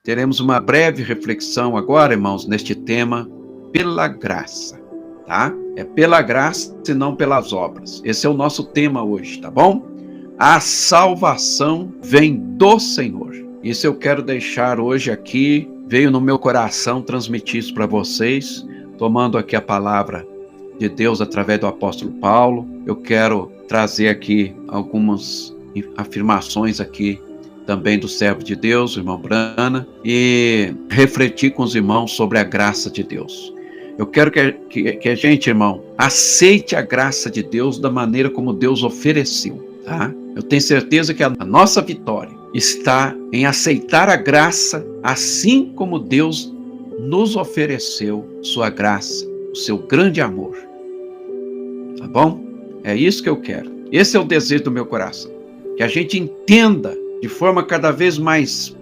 teremos uma breve reflexão agora, irmãos, neste tema, pela graça, tá? É pela graça e não pelas obras. Esse é o nosso tema hoje, tá bom? A salvação vem do Senhor. Isso eu quero deixar hoje aqui, veio no meu coração transmitir isso para vocês, tomando aqui a palavra de Deus através do apóstolo Paulo. Eu quero trazer aqui algumas afirmações aqui também do servo de Deus, o irmão Brana, e refletir com os irmãos sobre a graça de Deus. Eu quero que a gente, irmão, aceite a graça de Deus da maneira como Deus ofereceu, tá? Eu tenho certeza que a nossa vitória está em aceitar a graça assim como Deus nos ofereceu sua graça, o seu grande amor. Tá bom? É isso que eu quero. Esse é o desejo do meu coração. Que a gente entenda de forma cada vez mais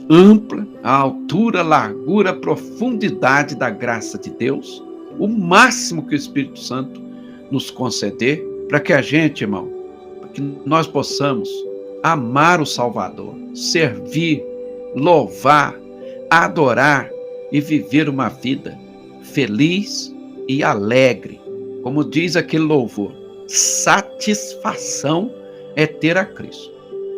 ampla a altura, largura, profundidade da graça de Deus, o máximo que o Espírito Santo nos conceder, para que a gente, irmão, para que nós possamos amar o Salvador, servir, louvar, adorar e viver uma vida feliz e alegre. Como diz aquele louvor, satisfação é ter a Cristo.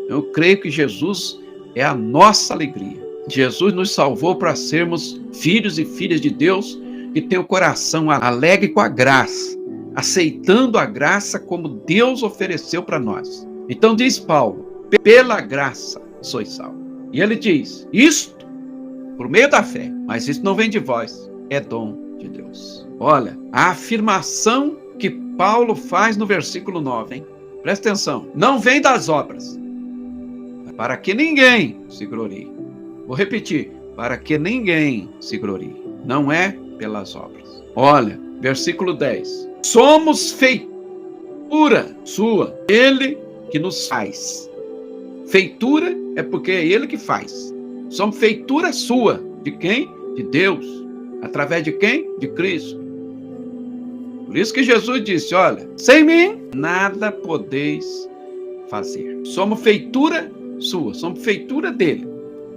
Eu creio que Jesus é a nossa alegria. Jesus nos salvou para sermos filhos e filhas de Deus que tem o coração alegre com a graça, aceitando a graça como Deus ofereceu para nós. Então diz Paulo, pela graça sois salvos. E ele diz, isto por meio da fé, mas isso não vem de vós, é dom de Deus. Olha, a afirmação que Paulo faz no versículo 9, hein? Presta atenção, não vem das obras, para que ninguém se glorie. Vou repetir, para que ninguém se glorie. Não é pelas obras. Olha, versículo 10. Somos feitura sua, ele que nos faz. Feitura é porque é ele que faz. Somos feitura sua. De quem? De Deus. Através de quem? De Cristo. Por isso que Jesus disse, olha, sem mim nada podeis fazer. Somos feitura sua, somos feitura dele,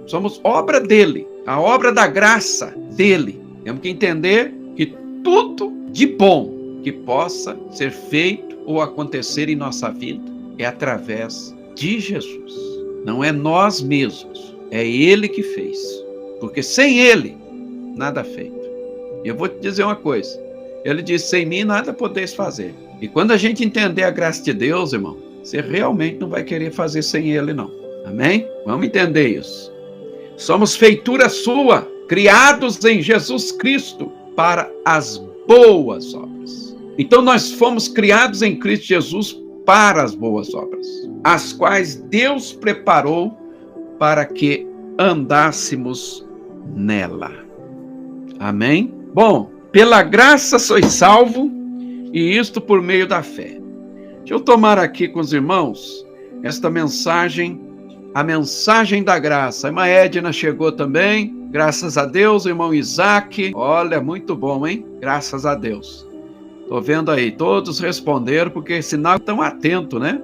somos obra dele, a obra da graça dele. Temos que entender que tudo de bom que possa ser feito ou acontecer em nossa vida é através de Jesus. Não é nós mesmos, é ele que fez, porque sem ele nada é feito. E eu vou te dizer uma coisa, ele disse, sem mim nada podeis fazer. E quando a gente entender a graça de Deus, irmão, você realmente não vai querer fazer sem ele, não. Amém? Vamos entender isso. Somos feitura sua, criados em Jesus Cristo para as boas obras. Então nós fomos criados em Cristo Jesus para as boas obras, as quais Deus preparou para que andássemos nela. Amém? Bom, pela graça sois salvo, e isto por meio da fé. Deixa eu tomar aqui com os irmãos esta mensagem, a mensagem da graça. A irmã Edna chegou também, graças a Deus. O irmão Isaac, olha, muito bom, hein? Graças a Deus. Tô vendo aí, todos responderam, porque sinal estão atentos, né?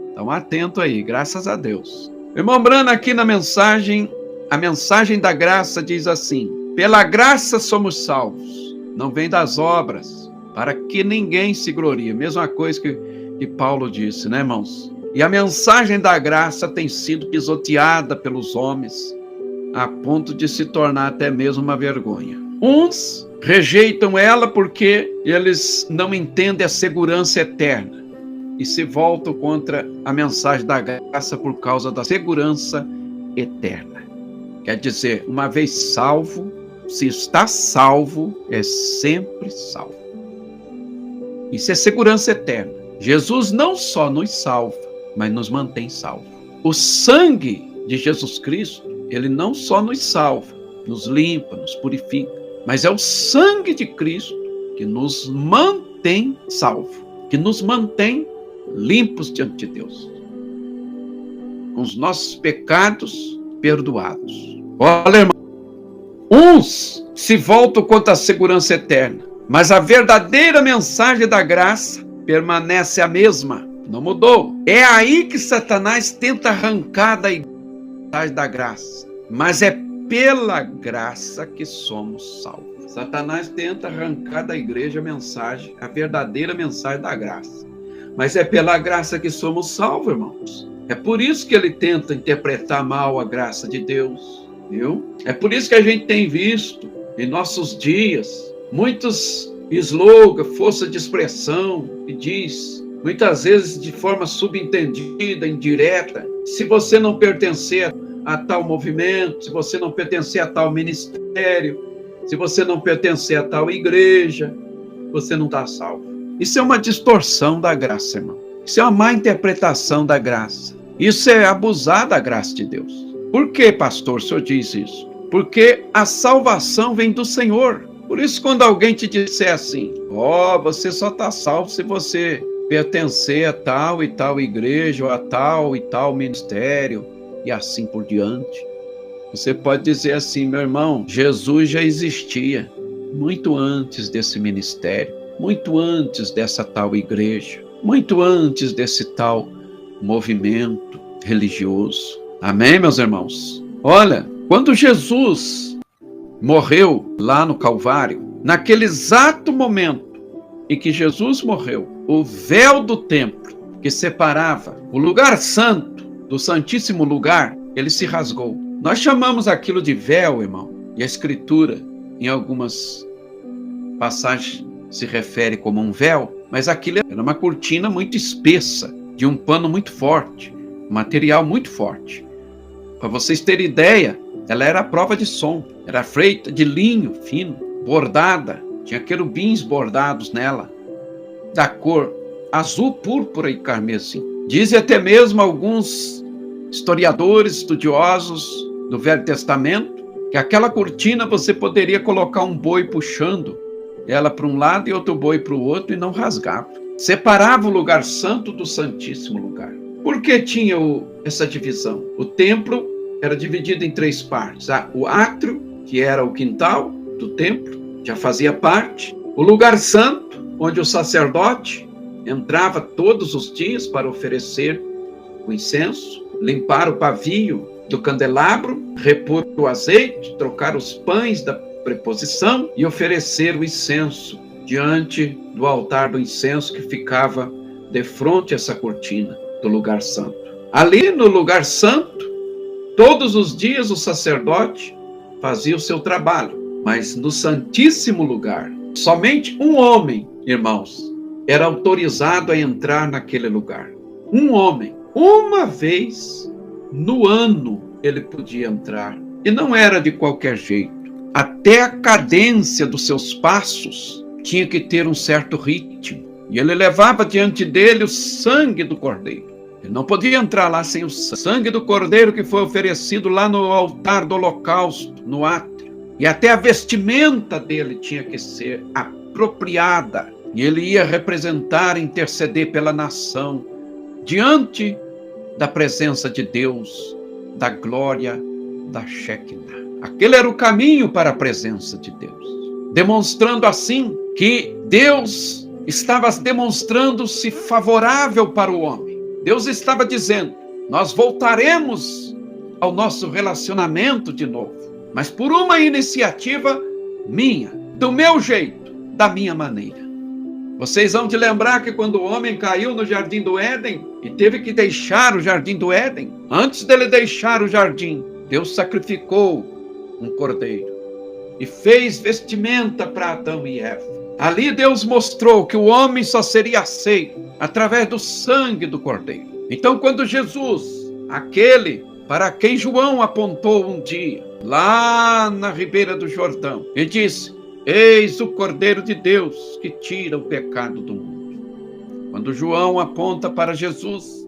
Estão atentos aí, graças a Deus. O irmão Brana aqui na mensagem, a mensagem da graça diz assim, pela graça somos salvos, não vem das obras, para que ninguém se glorie. Mesma coisa que Paulo disse, né, irmãos? E a mensagem da graça tem sido pisoteada pelos homens, a ponto de se tornar até mesmo uma vergonha. Uns rejeitam ela porque eles não entendem a segurança eterna e se voltam contra a mensagem da graça por causa da segurança eterna. Quer dizer, uma vez salvo, se está salvo, é sempre salvo. Isso é segurança eterna. Jesus não só nos salva, mas nos mantém salvo. O sangue de Jesus Cristo, ele não só nos salva, nos limpa, nos purifica, mas é o sangue de Cristo que nos mantém salvo, que nos mantém limpos diante de Deus, com os nossos pecados perdoados. Olha, irmão, uns se voltam contra a segurança eterna, mas a verdadeira mensagem da graça permanece a mesma, não mudou. É aí que Satanás tenta arrancar da mensagem da graça, mas é pela graça que somos salvos. Satanás tenta arrancar da igreja a mensagem, a verdadeira mensagem da graça. Mas é pela graça que somos salvos, irmãos. É por isso que ele tenta interpretar mal a graça de Deus, viu? É por isso que a gente tem visto em nossos dias muitos slogans, força de expressão, que diz, muitas vezes de forma subentendida, indireta, se você não pertencer a tal movimento, se você não pertencer a tal ministério, se você não pertencer a tal igreja, você não está salvo. Isso é uma distorção da graça, irmão. Isso é uma má interpretação da graça. Isso é abusar da graça de Deus. Por que, pastor, o senhor diz isso? Porque a salvação vem do Senhor. Por isso, quando alguém te disser assim, você só está salvo se você pertencer a tal e tal igreja, ou a tal e tal ministério, e assim por diante. Você pode dizer assim, meu irmão, Jesus já existia muito antes desse ministério, muito antes dessa tal igreja, muito antes desse tal movimento religioso. Amém, meus irmãos? Olha, quando Jesus morreu lá no Calvário, naquele exato momento em que Jesus morreu, o véu do templo que separava o lugar santo do santíssimo lugar, ele se rasgou. Nós chamamos aquilo de véu, irmão, e a Escritura, em algumas passagens, se refere como um véu, mas aquilo era uma cortina muito espessa, de um pano muito forte, um material muito forte. Para vocês terem ideia, ela era a prova de som, era feita de linho fino, bordada, tinha querubins bordados nela, da cor azul, púrpura e carmesim. Dizem até mesmo alguns historiadores, estudiosos do Velho Testamento, que aquela cortina você poderia colocar um boi puxando ela para um lado e outro boi para o outro e não rasgava. Separava o lugar santo do santíssimo lugar. Por que tinha essa divisão? O templo era dividido em 3 partes. O átrio, que era o quintal do templo, já fazia parte. O lugar santo, onde o sacerdote entrava todos os dias para oferecer o incenso, limpar o pavio do candelabro, repor o azeite, trocar os pães da preposição e oferecer o incenso diante do altar do incenso que ficava defronte a essa cortina do lugar santo. Ali no lugar santo, todos os dias o sacerdote fazia o seu trabalho, mas no santíssimo lugar, somente um homem, irmãos, era autorizado a entrar naquele lugar. Um homem, uma vez no ano, ele podia entrar. E não era de qualquer jeito. Até a cadência dos seus passos tinha que ter um certo ritmo. E ele levava diante dele o sangue do cordeiro. Ele não podia entrar lá sem o sangue do cordeiro que foi oferecido lá no altar do holocausto, no átrio. E até a vestimenta dele tinha que ser apropriada. E ele ia representar, interceder pela nação, diante da presença de Deus, da glória da Shekinah. Aquele era o caminho para a presença de Deus, demonstrando assim que Deus estava demonstrando-se favorável para o homem. Deus estava dizendo, nós voltaremos ao nosso relacionamento de novo, mas por uma iniciativa minha, do meu jeito, da minha maneira. Vocês vão te lembrar que quando o homem caiu no jardim do Éden e teve que deixar o jardim do Éden, antes dele deixar o jardim, Deus sacrificou um cordeiro e fez vestimenta para Adão e Eva. Ali Deus mostrou que o homem só seria aceito através do sangue do cordeiro. Então, quando Jesus, aquele para quem João apontou um dia, lá na ribeira do Jordão, ele disse, eis o Cordeiro de Deus que tira o pecado do mundo. Quando João aponta para Jesus,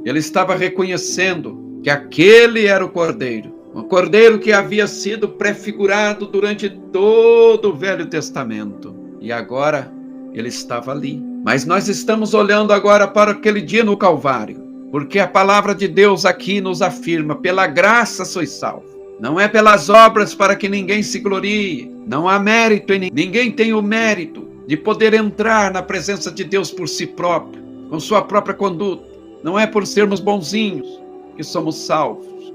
ele estava reconhecendo que aquele era o Cordeiro. Um cordeiro que havia sido prefigurado durante todo o Velho Testamento. E agora ele estava ali. Mas nós estamos olhando agora para aquele dia no Calvário. Porque a palavra de Deus aqui nos afirma, pela graça sois salvos. Não é pelas obras para que ninguém se glorie. Não há mérito em ninguém tem o mérito de poder entrar na presença de Deus por si próprio, com sua própria conduta. Não é por sermos bonzinhos que somos salvos.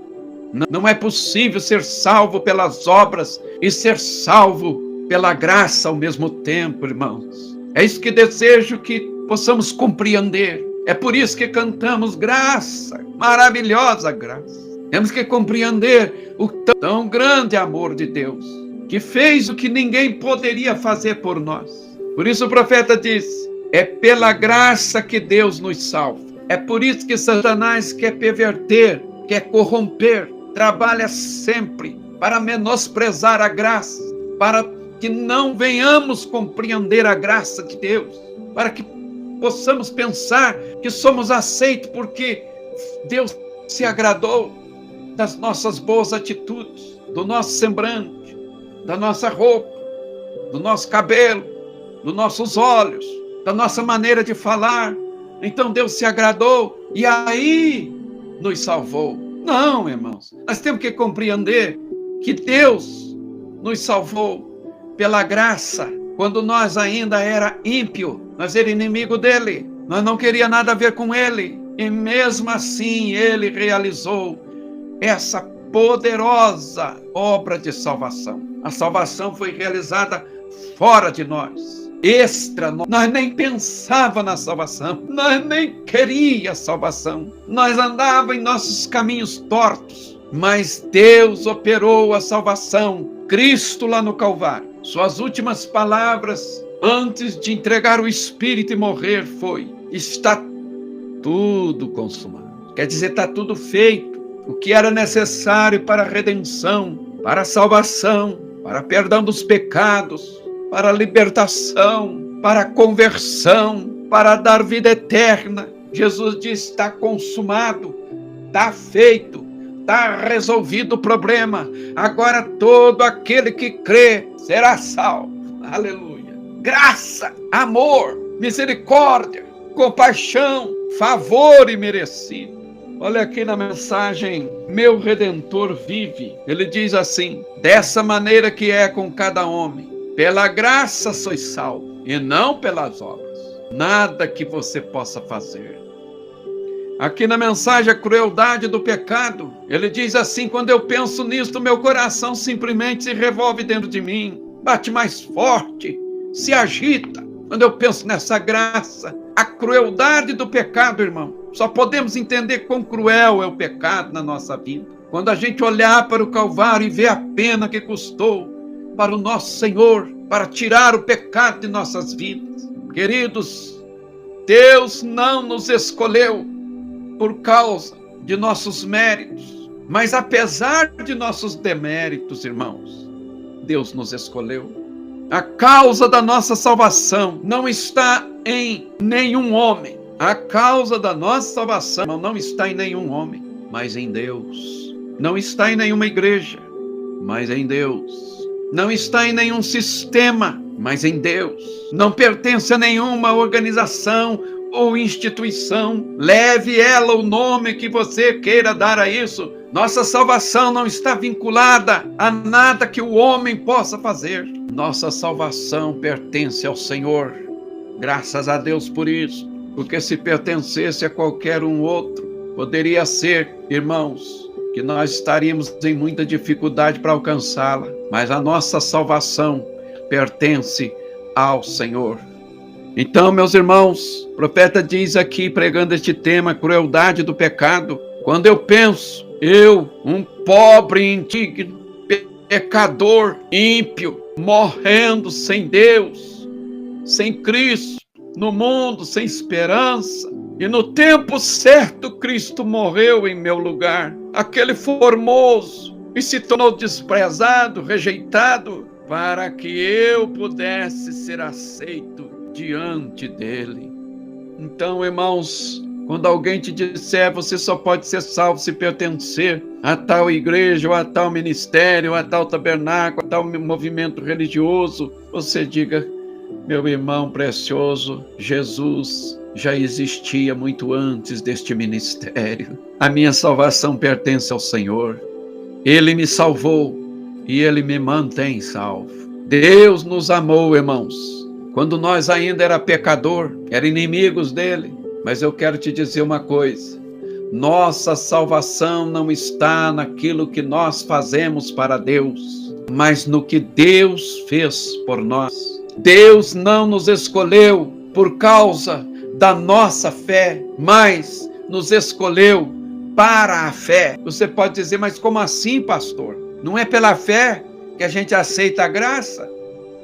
Não é possível ser salvo pelas obras e ser salvo pela graça ao mesmo tempo, irmãos. É isso que desejo que possamos compreender. É por isso que cantamos graça, maravilhosa graça. Temos que compreender o tão grande amor de Deus, que fez o que ninguém poderia fazer por nós. Por isso o profeta disse: é pela graça que Deus nos salva. É por isso que Satanás quer perverter, quer corromper, trabalha sempre para menosprezar a graça, para que não venhamos compreender a graça de Deus, para que possamos pensar que somos aceitos porque Deus se agradou das nossas boas atitudes, do nosso semblante, da nossa roupa, do nosso cabelo, dos nossos olhos, da nossa maneira de falar. Então Deus se agradou e aí nos salvou. Não, irmãos, nós temos que compreender que Deus nos salvou pela graça, quando nós ainda era ímpio, nós era inimigo dele, nós não queria nada a ver com ele, e mesmo assim ele realizou essa poderosa obra de salvação. A salvação foi realizada fora de nós, extra. Nós nem pensava na salvação, nós nem queria salvação, nós andava em nossos caminhos tortos, mas Deus operou a salvação. Cristo lá no Calvário, suas últimas palavras antes de entregar o Espírito e morrer foi: está tudo consumado. Quer dizer, está tudo feito. O que era necessário para a redenção, para a salvação, para perdão dos pecados, para a libertação, para a conversão, para dar vida eterna. Jesus disse: está consumado, está feito, está resolvido o problema. Agora todo aquele que crê será salvo. Aleluia. Graça, amor, misericórdia, compaixão, favor imerecido. Olha aqui na mensagem, meu Redentor vive. Ele diz assim: dessa maneira que é com cada homem, pela graça sois salvo, e não pelas obras. Nada que você possa fazer. Aqui na mensagem, a crueldade do pecado, ele diz assim: quando eu penso nisso, meu coração simplesmente se revolve dentro de mim, bate mais forte, se agita. Quando eu penso nessa graça, a crueldade do pecado, irmão, só podemos entender quão cruel é o pecado na nossa vida quando a gente olhar para o Calvário e ver a pena que custou para o nosso Senhor, para tirar o pecado de nossas vidas. Queridos, Deus não nos escolheu por causa de nossos méritos, mas apesar de nossos deméritos, irmãos, Deus nos escolheu. A causa da nossa salvação não está em nenhum homem. A causa da nossa salvação não está em nenhum homem, mas em Deus. Não está em nenhuma igreja, mas em Deus. Não está em nenhum sistema, mas em Deus. Não pertence a nenhuma organização ou instituição, leve ela o nome que você queira dar a isso. Nossa salvação não está vinculada a nada que o homem possa fazer. Nossa salvação pertence ao Senhor. Graças a Deus por isso, porque se pertencesse a qualquer um outro, poderia ser, irmãos, que nós estaríamos em muita dificuldade para alcançá-la, mas a nossa salvação pertence ao Senhor. Então, meus irmãos, o profeta diz aqui, pregando este tema, crueldade do pecado, quando eu penso, eu, um pobre, indigno, pecador, ímpio, morrendo sem Deus, sem Cristo, no mundo, sem esperança, e no tempo certo Cristo morreu em meu lugar, aquele formoso, e se tornou desprezado, rejeitado, para que eu pudesse ser aceito diante dele. Então, irmãos, quando alguém te disser você só pode ser salvo se pertencer a tal igreja, ou a tal ministério, ou a tal tabernáculo, a tal movimento religioso, você diga: meu irmão precioso, Jesus já existia muito antes deste ministério. A minha salvação pertence ao Senhor. Ele me salvou e Ele me mantém salvo. Deus nos amou, irmãos, quando nós ainda era pecador, era inimigos dele. Mas eu quero te dizer uma coisa: Nossa salvação não está naquilo que nós fazemos para Deus, mas no que Deus fez por nós. Deus não nos escolheu por causa da nossa fé, mas nos escolheu para a fé. Você pode dizer, mas como assim, pastor? Não é pela fé que a gente aceita a graça?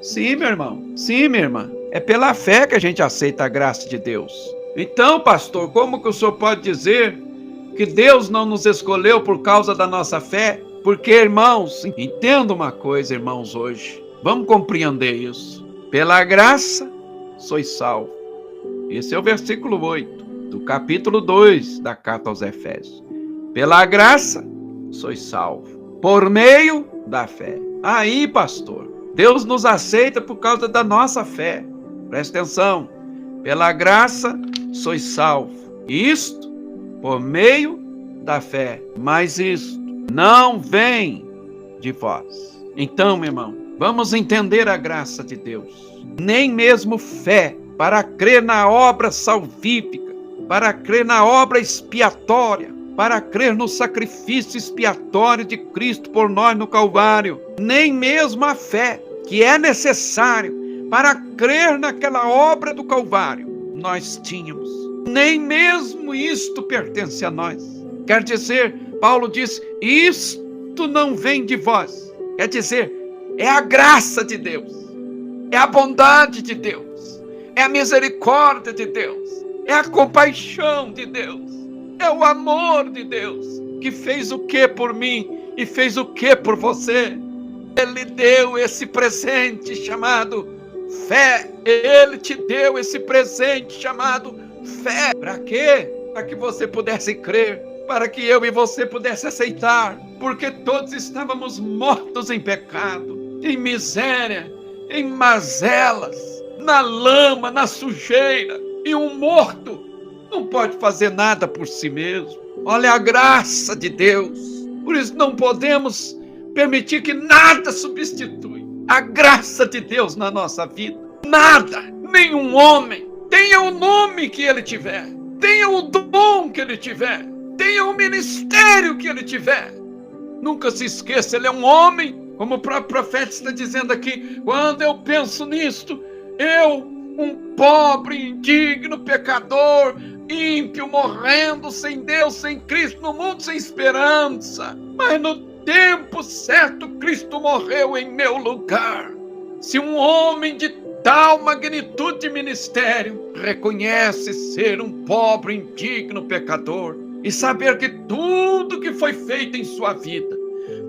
Sim, meu irmão. Sim, minha irmã. É pela fé que a gente aceita a graça de Deus. Então, pastor, como que o senhor pode dizer que Deus não nos escolheu por causa da nossa fé? Porque, irmãos, entenda uma coisa, irmãos, hoje. Vamos compreender isso. Pela graça, sois salvos. Esse é o versículo 8 do capítulo 2 da carta aos Efésios. Pela graça, sois salvos, por meio da fé. Aí, pastor, Deus nos aceita por causa da nossa fé. Presta atenção. Pela graça, sois salvos. Isto por meio da fé. Mas isto não vem de vós. Então, meu irmão, vamos entender a graça de Deus. Nem mesmo fé para crer na obra salvífica, para crer na obra expiatória, para crer no sacrifício expiatório de Cristo por nós no Calvário. Nem mesmo a fé que é necessário para crer naquela obra do Calvário nós tínhamos. Nem mesmo isto pertence a nós. Quer dizer, Paulo diz, isto não vem de vós. Quer dizer, é a graça de Deus, é a bondade de Deus, é a misericórdia de Deus, é a compaixão de Deus, é o amor de Deus, que fez o que por mim e fez o que por você. Ele deu esse presente chamado fé. Ele te deu esse presente chamado fé. Para quê? Para que você pudesse crer, para que eu e você pudesse aceitar, porque todos estávamos mortos em pecado, em miséria, em mazelas, na lama, na sujeira. E um morto não pode fazer nada por si mesmo. Olha a graça de Deus. Por isso não podemos permitir que nada substitui a graça de Deus na nossa vida. Nada, nenhum homem, tenha o nome que ele tiver, tenha o dom que ele tiver, tenha o ministério que ele tiver. Nunca se esqueça, ele é um homem, como o próprio profeta está dizendo aqui. Quando eu penso nisto, eu, um pobre, indigno, pecador, ímpio, morrendo sem Deus, sem Cristo, no mundo sem esperança. Mas no tempo certo, Cristo morreu em meu lugar. Se um homem de tal magnitude de ministério reconhece ser um pobre, indigno, pecador, e saber que tudo que foi feito em sua vida,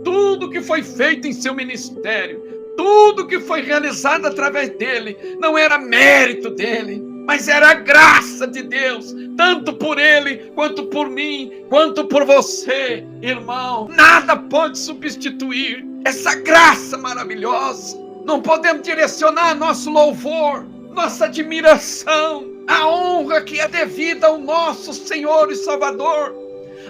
tudo que foi feito em seu ministério, tudo que foi realizado através dele, não era mérito dele, mas era a graça de Deus, tanto por ele, quanto por mim, quanto por você, irmão. Nada pode substituir essa graça maravilhosa. Não podemos direcionar nosso louvor, nossa admiração, a honra que é devida ao nosso Senhor e Salvador,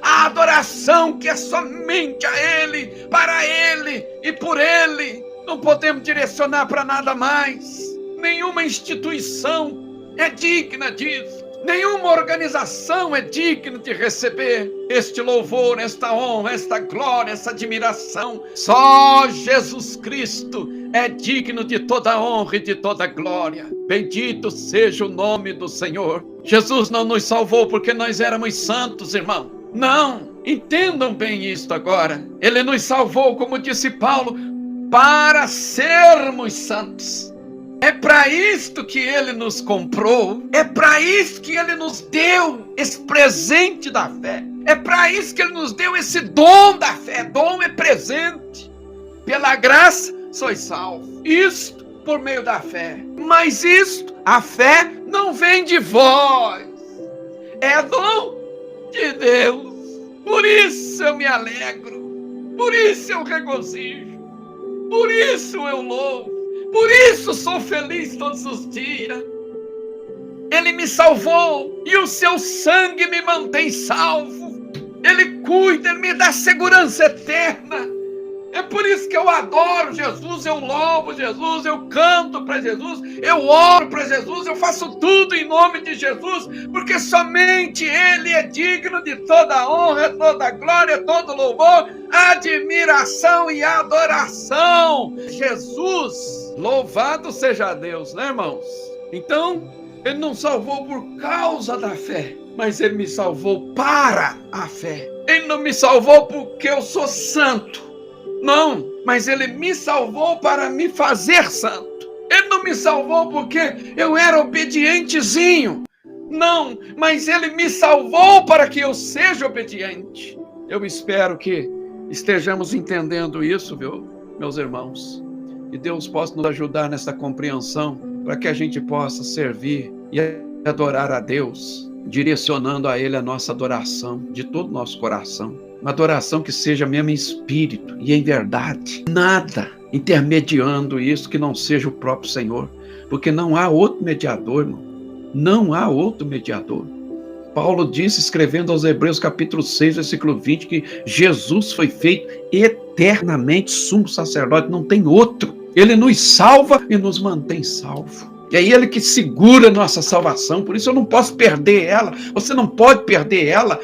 a adoração que é somente a Ele, para Ele e por Ele. Não podemos direcionar para nada mais. Nenhuma instituição é digna disso. Nenhuma organização é digna de receber este louvor, esta honra, esta glória, essa admiração. Só Jesus Cristo é digno de toda honra e de toda glória. Bendito seja o nome do Senhor. Jesus não nos salvou porque nós éramos santos, irmão. Não, entendam bem isto agora. Ele nos salvou, como disse Paulo, para sermos santos. É para isto que ele nos comprou, é para isso que ele nos deu esse presente da fé, é para isso que ele nos deu esse dom da fé. Dom é presente. Pela graça sois salvos, isto por meio da fé. Mas isto, a fé não vem de vós, é dom de Deus. Por isso eu me alegro, por isso eu regozijo, por isso eu louvo. Por isso sou feliz todos os dias. Ele me salvou e o seu sangue me mantém salvo. Ele cuida, ele me dá segurança eterna. É por isso que eu adoro Jesus, eu louvo Jesus, eu canto para Jesus, eu oro para Jesus, eu faço tudo em nome de Jesus, porque somente Ele é digno de toda honra, toda glória, todo louvor, admiração e adoração. Jesus, louvado seja Deus, né, irmãos? Então, Ele não salvou por causa da fé, mas Ele me salvou para a fé. Ele não me salvou porque eu sou santo. Não, mas Ele me salvou para me fazer santo. Ele não me salvou porque eu era obedientezinho. Não, mas Ele me salvou para que eu seja obediente. Eu espero que estejamos entendendo isso, viu, meus irmãos? Que Deus possa nos ajudar nessa compreensão para que a gente possa servir e adorar a Deus, direcionando a Ele a nossa adoração de todo o nosso coração. Uma adoração que seja mesmo em espírito e em verdade. Nada intermediando isso que não seja o próprio Senhor. Porque não há outro mediador, irmão. Não há outro mediador. Paulo disse, escrevendo aos Hebreus capítulo 6, versículo 20, que Jesus foi feito eternamente sumo sacerdote. Não tem outro. Ele nos salva e nos mantém salvo. E é Ele que segura a nossa salvação. Por isso eu não posso perder ela. Você não pode perder ela.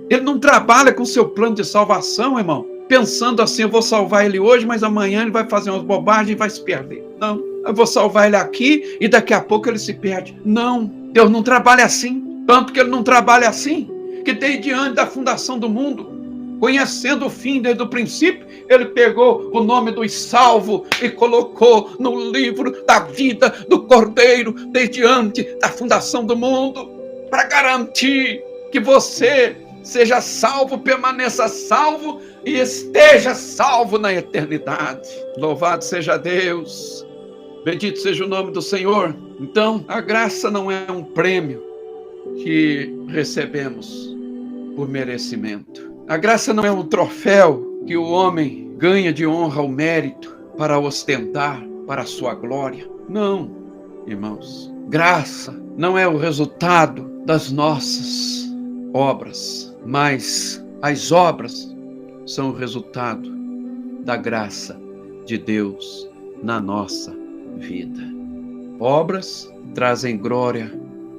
Ele não trabalha com o seu plano de salvação, irmão, pensando assim, eu vou salvar ele hoje, mas amanhã ele vai fazer umas bobagens e vai se perder. Não, eu vou salvar ele aqui e daqui a pouco ele se perde. Não, Deus não trabalha assim. Tanto que Ele não trabalha assim, que desde antes da fundação do mundo, conhecendo o fim desde o princípio, Ele pegou o nome dos salvos e colocou no livro da vida do Cordeiro, desde antes da fundação do mundo, para garantir que você seja salvo, permaneça salvo e esteja salvo na eternidade. Louvado seja Deus, bendito seja o nome do Senhor. Então, a graça não é um prêmio que recebemos por merecimento. A graça não é um troféu que o homem ganha de honra ou mérito para ostentar para a sua glória. Não, irmãos. Graça não é o resultado das nossas obras, mas as obras são o resultado da graça de Deus na nossa vida. Obras trazem glória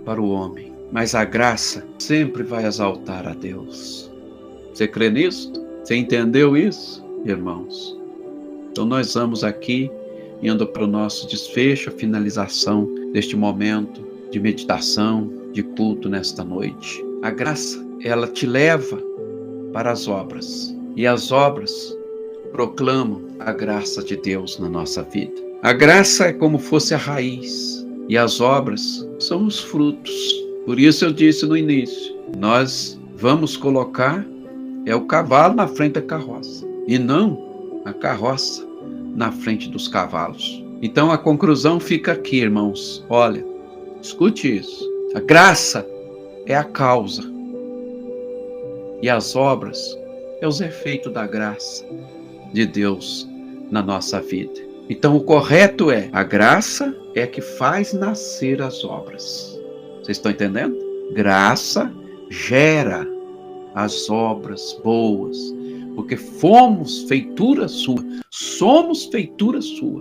para o homem, mas a graça sempre vai exaltar a Deus. Você crê nisso? Você entendeu isso, irmãos? Então nós vamos aqui indo para o nosso desfecho, a finalização deste momento de meditação, de culto nesta noite. A graça, ela te leva para as obras, e as obras proclamam a graça de Deus na nossa vida. A graça é como fosse a raiz, e as obras são os frutos. Por isso eu disse no início, nós vamos colocar o cavalo na frente da carroça, e não a carroça na frente dos cavalos. Então a conclusão fica aqui, irmãos. Olha, escute isso. A graça é a causa, e as obras é os efeitos da graça de Deus na nossa vida. Então o correto é, a graça é que faz nascer as obras. Vocês estão entendendo? Graça gera as obras boas, porque fomos feitura sua, somos feitura sua,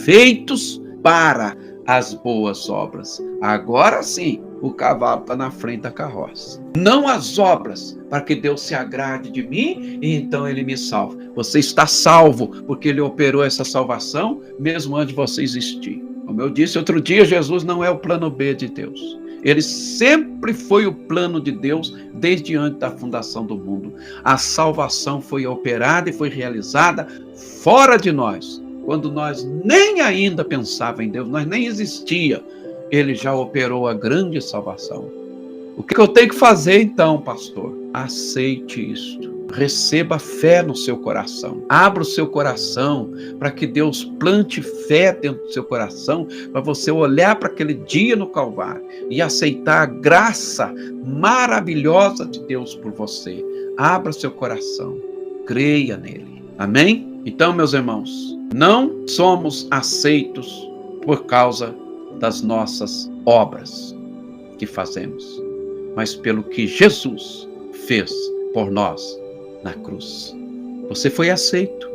feitos para as boas obras. Agora sim, o cavalo está na frente da carroça. Não as obras, para que Deus se agrade de mim e então Ele me salve. Você está salvo, porque Ele operou essa salvação mesmo antes de você existir. Como eu disse outro dia, Jesus não é o plano B de Deus. Ele sempre foi o plano de Deus desde antes da fundação do mundo. A salvação foi operada e foi realizada fora de nós. Quando nós nem ainda pensávamos em Deus, nós nem existia, Ele já operou a grande salvação. O que eu tenho que fazer então, pastor? Aceite isto. Receba fé no seu coração. Abra o seu coração para que Deus plante fé dentro do seu coração, para você olhar para aquele dia no Calvário e aceitar a graça maravilhosa de Deus por você. Abra seu coração. Creia nele. Amém? Então, meus irmãos, não somos aceitos por causa das nossas obras que fazemos, mas pelo que Jesus fez por nós na cruz. Você foi aceito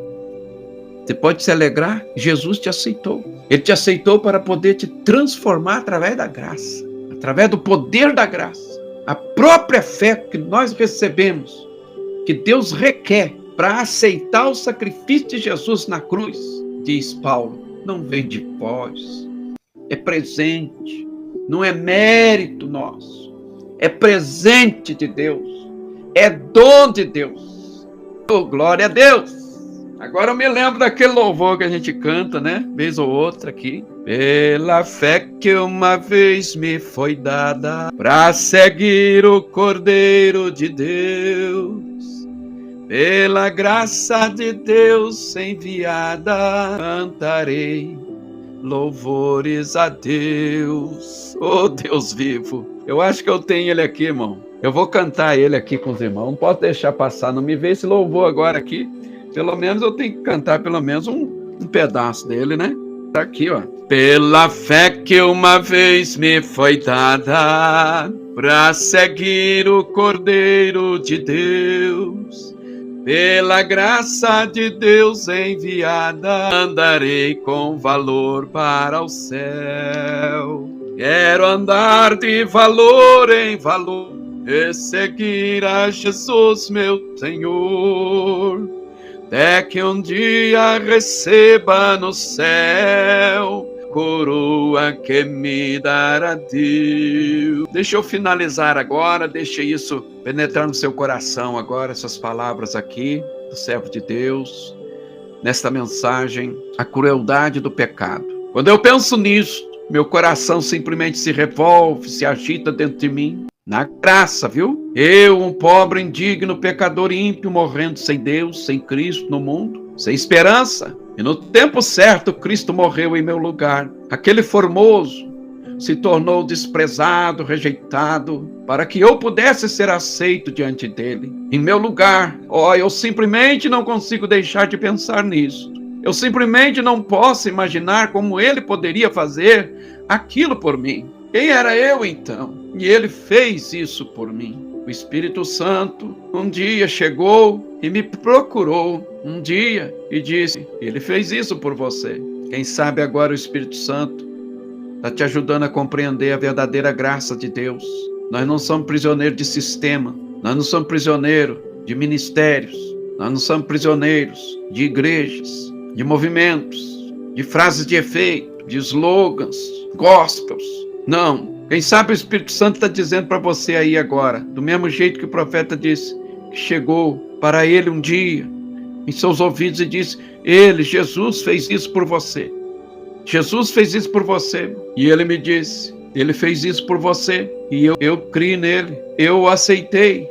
Você pode se alegrar, Jesus te aceitou. Ele te aceitou para poder te transformar através da graça, através do poder da graça. A própria fé que nós recebemos, que Deus requer para aceitar o sacrifício de Jesus na cruz, diz Paulo, não vem de vós, é presente, não é mérito nosso, é presente de Deus, é dom de Deus. Oh, glória a Deus! Agora eu me lembro daquele louvor que a gente canta, né? Vez ou outra aqui. Pela fé que uma vez me foi dada, para seguir o Cordeiro de Deus, pela graça de Deus enviada, cantarei louvores a Deus. Oh, Deus vivo. Eu acho que eu tenho ele aqui, irmão. Eu vou cantar ele aqui com os irmãos. Não posso deixar passar. Não me vê esse louvor agora aqui. Pelo menos eu tenho que cantar pelo menos um pedaço dele, né? Tá aqui, ó. Pela fé que uma vez me foi dada, para seguir o Cordeiro de Deus, pela graça de Deus enviada, andarei com valor para o céu. Quero andar de valor em valor e seguir a Jesus, meu Senhor, até que um dia receba no céu coroa que me dará Deus. Deixa eu finalizar agora, deixa isso penetrar no seu coração agora, essas palavras aqui do servo de Deus, nesta mensagem, a crueldade do pecado. Quando eu penso nisso, meu coração simplesmente se revolve, se agita dentro de mim. Na graça, viu? Eu, um pobre, indigno, pecador ímpio, morrendo sem Deus, sem Cristo no mundo, sem esperança. E no tempo certo, Cristo morreu em meu lugar. Aquele formoso se tornou desprezado, rejeitado, para que eu pudesse ser aceito diante dele. Em meu lugar, eu simplesmente não consigo deixar de pensar nisso. Eu simplesmente não posso imaginar como ele poderia fazer aquilo por mim. Quem era eu então? E ele fez isso por mim. O Espírito Santo um dia chegou e me procurou um dia e disse, ele fez isso por você. Quem sabe agora o Espírito Santo está te ajudando a compreender a verdadeira graça de Deus. Nós não somos prisioneiros de sistema, nós não somos prisioneiros de ministérios, nós não somos prisioneiros de igrejas, de movimentos, de frases de efeito, de slogans, gospels. Não. Quem sabe o Espírito Santo está dizendo para você aí agora, do mesmo jeito que o profeta disse, que chegou para ele um dia, em seus ouvidos e disse, Jesus fez isso por você. Jesus fez isso por você. E ele me disse, ele fez isso por você. E eu criei nele, eu o aceitei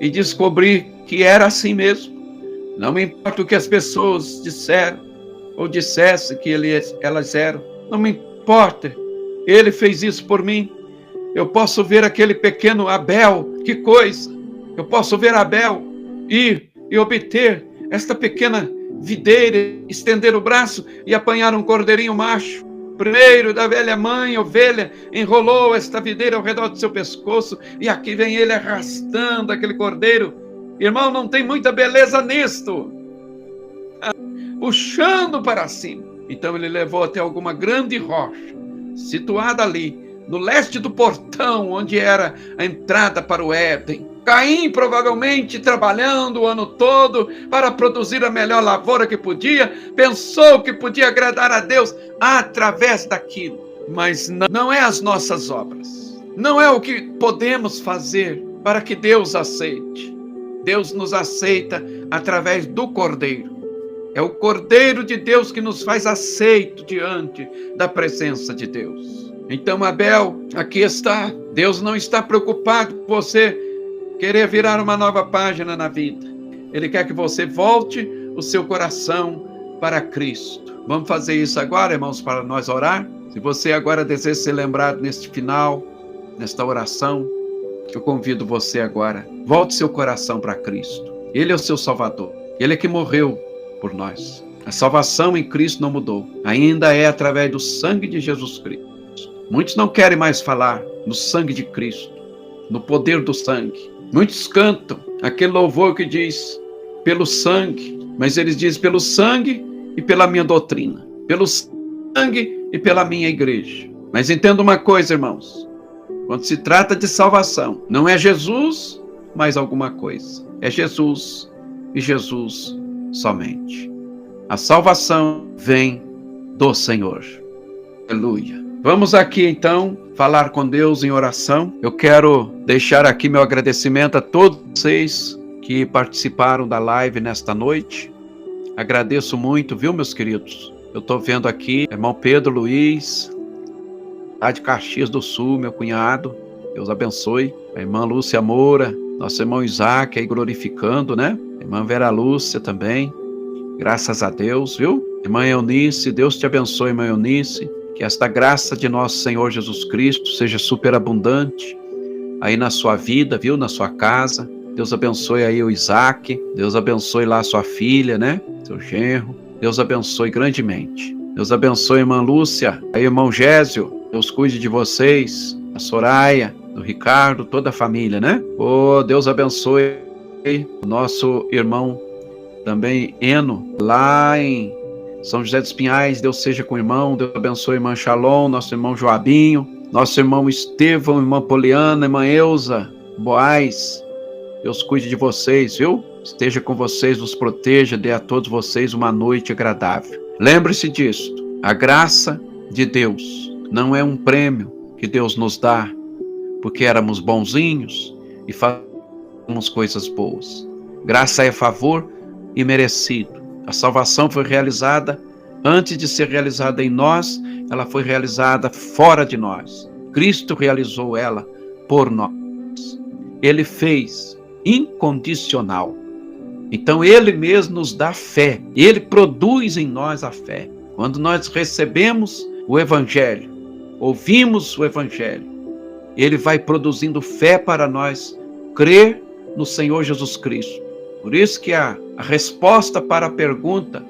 e descobri que era assim mesmo. Não me importa o que as pessoas disseram ou dissessem que elas eram. Não me importa. Ele fez isso por mim. Eu posso ver aquele pequeno Abel, que coisa! Eu posso ver Abel ir e obter esta pequena videira, estender o braço e apanhar um cordeirinho macho. Primeiro da velha mãe, ovelha, enrolou esta videira ao redor do seu pescoço e aqui vem ele arrastando aquele cordeiro. Irmão, não tem muita beleza nisto. Puxando para cima. Então ele levou até alguma grande rocha, situada ali, no leste do portão, onde era a entrada para o Éden. Caim, provavelmente, trabalhando o ano todo para produzir a melhor lavoura que podia, pensou que podia agradar a Deus através daquilo. Mas não é as nossas obras. Não é o que podemos fazer para que Deus aceite. Deus nos aceita através do Cordeiro. É o Cordeiro de Deus que nos faz aceito diante da presença de Deus. Então, Abel, aqui está. Deus não está preocupado com você querer virar uma nova página na vida. Ele quer que você volte o seu coração para Cristo. Vamos fazer isso agora, irmãos, para nós orar? Se você agora deseja ser lembrado neste final, nesta oração, eu convido você agora. Volte seu coração para Cristo. Ele é o seu Salvador. Ele é que morreu por nós. A salvação em Cristo não mudou. Ainda é através do sangue de Jesus Cristo. Muitos não querem mais falar no sangue de Cristo, no poder do sangue. Muitos cantam aquele louvor que diz pelo sangue, mas eles dizem pelo sangue e pela minha doutrina, pelo sangue e pela minha igreja. Mas entenda uma coisa, irmãos, quando se trata de salvação, não é Jesus mais alguma coisa, é Jesus e Jesus somente. A salvação vem do Senhor. Aleluia. Vamos aqui então falar com Deus em oração. Eu quero deixar aqui meu agradecimento a todos vocês que participaram da live nesta noite. Agradeço muito, viu, meus queridos? Eu estou vendo aqui, irmão Pedro Luiz, lá de Caxias do Sul, meu cunhado. Deus abençoe. A irmã Lúcia Moura, nosso irmão Isaac aí glorificando, né? A irmã Vera Lúcia também. Graças a Deus, viu? Irmã Eunice, Deus te abençoe, irmã Eunice. Que esta graça de nosso Senhor Jesus Cristo seja superabundante aí na sua vida, viu? Na sua casa. Deus abençoe aí o Isaac. Deus abençoe lá a sua filha, né? Seu genro. Deus abençoe grandemente. Deus abençoe a irmã Lúcia, aí irmão Gésio. Deus cuide de vocês. A Soraya, o Ricardo, toda a família, né? Oh, Deus abençoe o nosso irmão também Eno, lá em São José dos Pinhais. Deus seja com o irmão. Deus abençoe a irmã Shalom, nosso irmão Joabinho, nosso irmão Estevão, irmã Poliana, irmã Eusa, Boaz. Deus cuide de vocês, viu? Esteja com vocês, nos proteja, dê a todos vocês uma noite agradável. Lembre-se disto, a graça de Deus não é um prêmio que Deus nos dá porque éramos bonzinhos e fazemos coisas boas. Graça é favor e merecido. A salvação foi realizada antes de ser realizada em nós, ela foi realizada fora de nós. Cristo realizou ela por nós. Ele fez incondicional. Então ele mesmo nos dá fé. Ele produz em nós a fé. Quando nós recebemos o Evangelho, ouvimos o Evangelho, ele vai produzindo fé para nós crer no Senhor Jesus Cristo. Por isso que a resposta para a pergunta,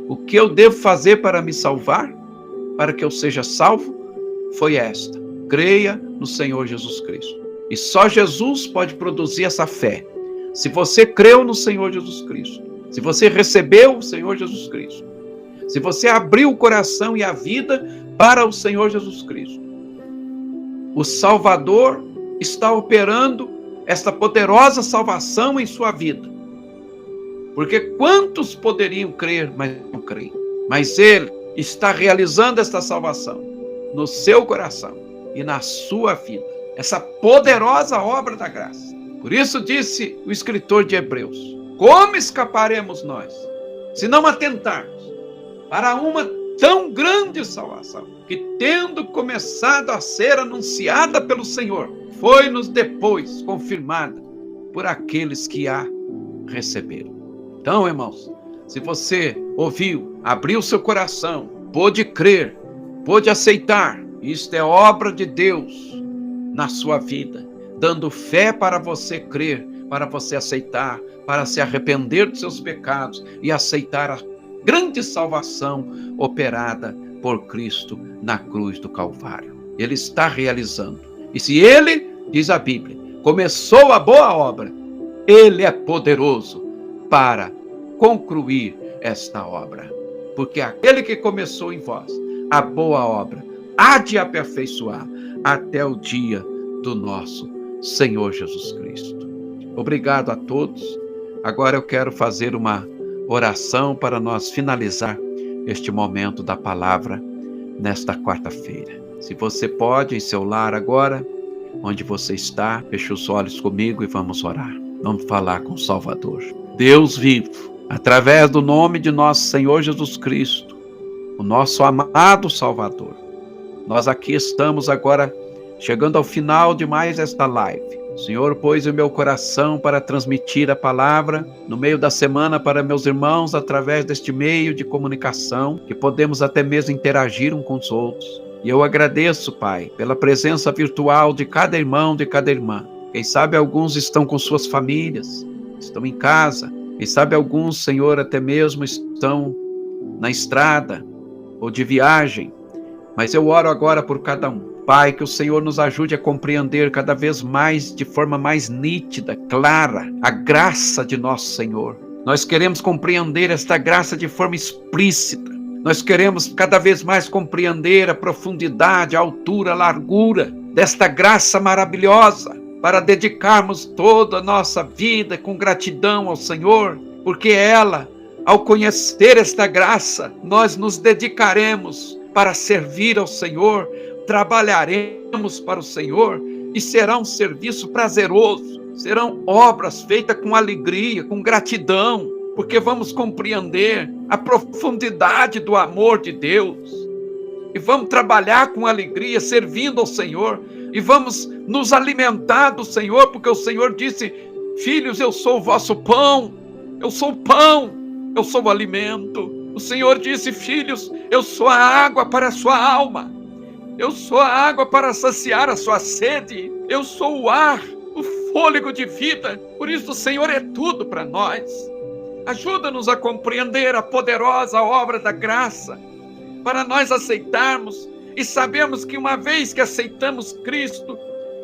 o que eu devo fazer para me salvar, para que eu seja salvo, foi esta: creia no Senhor Jesus Cristo. E só Jesus pode produzir essa fé. Se você creu no Senhor Jesus Cristo, se você recebeu o Senhor Jesus Cristo, se você abriu o coração e a vida para o Senhor Jesus Cristo, o Salvador está operando esta poderosa salvação em sua vida. Porque quantos poderiam crer, mas não creem? Mas Ele está realizando esta salvação no seu coração e na sua vida. Essa poderosa obra da graça. Por isso disse o escritor de Hebreus: como escaparemos nós, se não atentarmos para uma tão grande salvação, que tendo começado a ser anunciada pelo Senhor, foi-nos depois confirmada por aqueles que a receberam. Então, irmãos, se você ouviu, abriu seu coração, pôde crer, pôde aceitar, isto é obra de Deus na sua vida, dando fé para você crer, para você aceitar, para se arrepender dos seus pecados e aceitar a grande salvação operada por Cristo na cruz do Calvário. Ele está realizando. E se Ele, diz a Bíblia, começou a boa obra, Ele é poderoso para concluir esta obra. Porque aquele que começou em vós a boa obra há de aperfeiçoar até o dia do nosso Senhor Jesus Cristo. Obrigado a todos. Agora eu quero fazer uma oração para nós finalizar este momento da palavra nesta quarta-feira. Se você pode, em seu lar agora, onde você está, feche os olhos comigo e vamos orar. Vamos falar com o Salvador. Deus vivo, através do nome de nosso Senhor Jesus Cristo, o nosso amado Salvador, nós aqui estamos agora chegando ao final de mais esta live. O Senhor pôs em meu coração para transmitir a palavra no meio da semana para meus irmãos através deste meio de comunicação, que podemos até mesmo interagir uns com os outros. E eu agradeço, Pai, pela presença virtual de cada irmão, de cada irmã. Quem sabe alguns estão com suas famílias, estão em casa. Quem sabe alguns, Senhor, até mesmo estão na estrada ou de viagem. Mas eu oro agora por cada um. Pai, que o Senhor nos ajude a compreender cada vez mais, de forma mais nítida, clara, a graça de nosso Senhor. Nós queremos compreender esta graça de forma explícita. Nós queremos cada vez mais compreender a profundidade, a altura, a largura desta graça maravilhosa, para dedicarmos toda a nossa vida com gratidão ao Senhor, porque ela, ao conhecer esta graça, nós nos dedicaremos para servir ao Senhor, trabalharemos para o Senhor e será um serviço prazeroso, serão obras feitas com alegria, com gratidão, porque vamos compreender a profundidade do amor de Deus e vamos trabalhar com alegria, servindo ao Senhor e vamos nos alimentar do Senhor, porque o Senhor disse: filhos, eu sou o vosso pão, eu sou o pão, eu sou o alimento. O Senhor disse: filhos, eu sou a água para a sua alma, eu sou a água para saciar a sua sede, eu sou o ar, o fôlego de vida. Por isso o Senhor é tudo para nós. Ajuda-nos a compreender a poderosa obra da graça, para nós aceitarmos e sabermos que uma vez que aceitamos Cristo,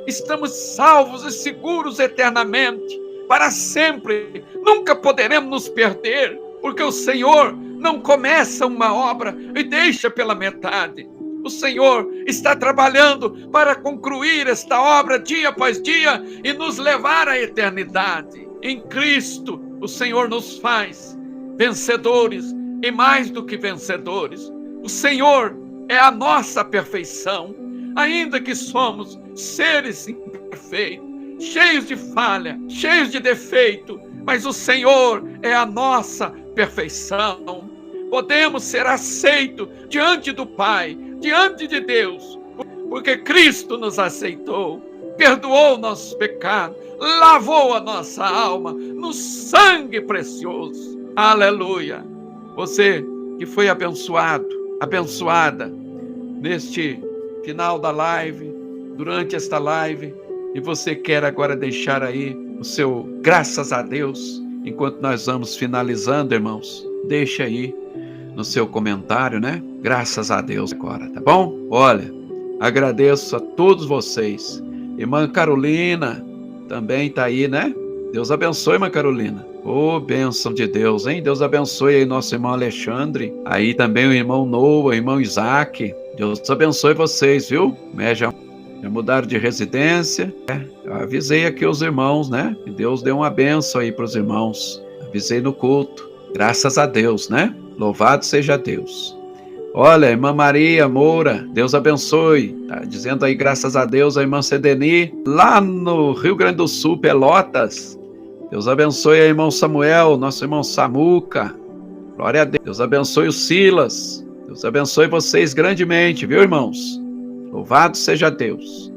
estamos salvos e seguros eternamente, para sempre. Nunca poderemos nos perder, porque o Senhor não começa uma obra e deixa pela metade. O Senhor está trabalhando para concluir esta obra dia após dia e nos levar à eternidade. Em Cristo, o Senhor nos faz vencedores e mais do que vencedores. O Senhor é a nossa perfeição, ainda que somos seres imperfeitos, cheios de falha, cheios de defeito, mas o Senhor é a nossa perfeição. Podemos ser aceitos diante do Pai, diante de Deus, porque Cristo nos aceitou, perdoou nossos pecados, lavou a nossa alma no sangue precioso. Aleluia! Você que foi abençoado, abençoada neste final da live, durante esta live, e você quer agora deixar aí o seu graças a Deus, enquanto nós vamos finalizando, irmãos, deixa aí no seu comentário, né? Graças a Deus agora, tá bom? Olha, agradeço a todos vocês. Irmã Carolina também tá aí, né? Deus abençoe, irmã Carolina. Ô, bênção de Deus, hein? Deus abençoe aí nosso irmão Alexandre. Aí também o irmão Noah, o irmão Isaac. Deus abençoe vocês, viu? Já mudaram de residência. Eu avisei aqui os irmãos, né? Que Deus deu uma bênção aí para os irmãos. Avisei no culto. Graças a Deus, né? Louvado seja Deus. Olha, irmã Maria Moura, Deus abençoe. Tá dizendo aí, graças a Deus, a irmã Cedeni, lá no Rio Grande do Sul, Pelotas. Deus abençoe a irmão Samuel, nosso irmão Samuca. Glória a Deus. Deus abençoe o Silas. Deus abençoe vocês grandemente, viu, irmãos? Louvado seja Deus.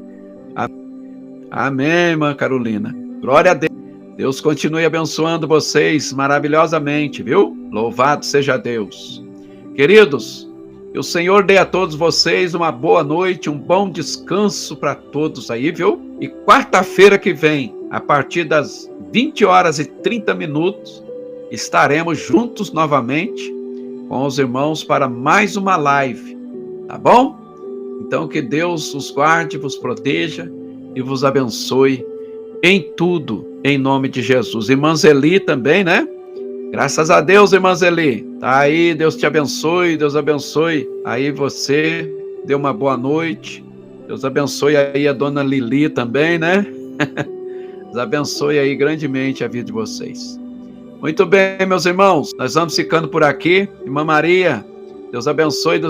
Amém, irmã Carolina. Glória a Deus. Deus continue abençoando vocês maravilhosamente, viu? Louvado seja Deus. Queridos, que o Senhor dê a todos vocês uma boa noite, um bom descanso para todos aí, viu? E quarta-feira que vem, a partir das 20h30, estaremos juntos novamente com os irmãos para mais uma live, tá bom? Então que Deus os guarde, vos proteja e vos abençoe em tudo, em nome de Jesus. Irmã Zeli também, né? Graças a Deus, irmã Zeli. Tá aí, Deus te abençoe, Deus abençoe aí você, dê uma boa noite. Deus abençoe aí a dona Lili também, né? Deus abençoe aí grandemente a vida de vocês. Muito bem, meus irmãos, nós vamos ficando por aqui. Irmã Maria, Deus abençoe,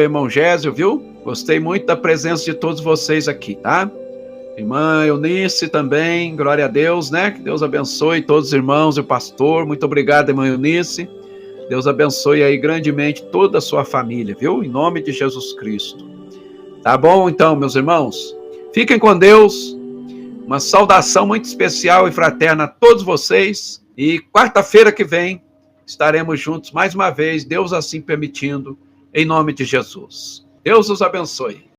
irmão Gésio, viu? Gostei muito da presença de todos vocês aqui, tá? Irmã Eunice também, glória a Deus, né? Que Deus abençoe todos os irmãos e o pastor. Muito obrigado, irmã Eunice. Deus abençoe aí grandemente toda a sua família, viu? Em nome de Jesus Cristo. Tá bom, então, meus irmãos? Fiquem com Deus. Uma saudação muito especial e fraterna a todos vocês. E quarta-feira que vem estaremos juntos mais uma vez, Deus assim permitindo, em nome de Jesus. Deus os abençoe.